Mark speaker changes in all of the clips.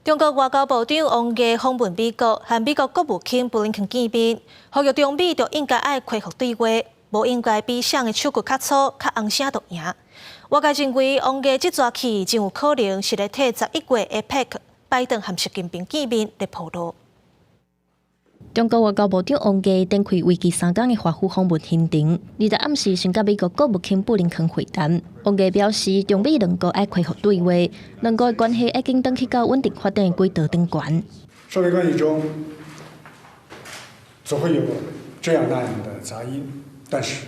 Speaker 1: 中国外交部长王毅访问美国，和美国国务卿布林肯见面，呼吁中美就应该爱恢复对话，无应该比谁的手骨较粗、较红声就赢。外界认为，王毅这抓去真有可能是咧替11月 APEC 拜登和习近平见面来铺路。
Speaker 2: 中国外交部长王毅展开为期3天的华府访问行程，20暗时先甲美国国务卿布林肯会谈。王毅表示，中美两国爱恢复对话，两国的关系已经回去到稳定发展的轨道顶端。
Speaker 3: 双边关系中总会有这样那样的杂音，但是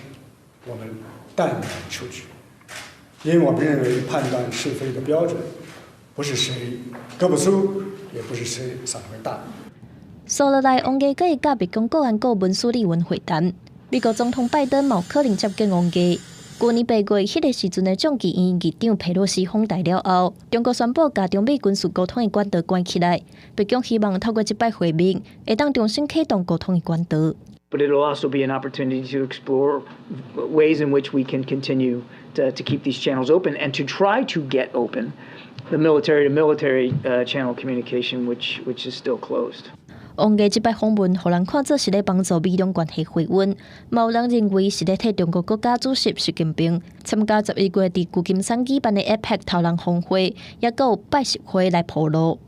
Speaker 3: 我们淡然处之，因为我们认为判断是非的标准不是谁胳膊粗，也不是谁嗓门大。
Speaker 2: 所落来，王毅佮甲白宫国安顾问苏利文会谈。美国总统拜登有可能接见王毅。去年8月，迄个时阵的众议院议长佩洛西访台了后，中国宣布甲中美军事沟通的管道关起来。白宫希望透过这摆会面，会当重新启动沟通的管道。
Speaker 4: But it'll also be an opportunity to explore ways in which we can continue to keep these channels open and to try to get open the military-to-military channel communication, which is still closed.
Speaker 2: 王毅这摆访问，互人看作是咧帮助美中关系回温，嘛有人认为是咧替中国国家主席习近平参加11月伫旧金山举办的 APEC 头人峰会，也佮有拜习会来铺路。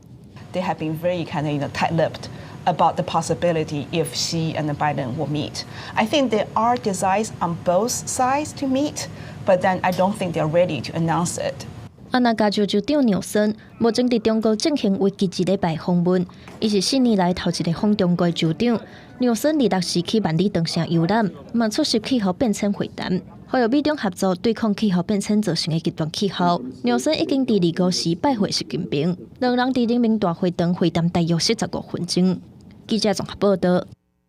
Speaker 5: They have been very kind of tight-lipped about the possibility if Xi and Biden will meet. I think there are desires on both sides to meet, but then I don't think they're ready to announce it.
Speaker 2: 安那加州州长纽森目前伫中国进行为期1礼拜访问，伊是4年来头一个访中国的州长。纽森26时去万里长城游览，嘛出席气候变迁会谈，呼吁美中合作对抗气候变迁造成的极端气候。纽森已经伫25时拜会习近平，两人伫人民大会堂会谈大约45分钟。记者综合报道。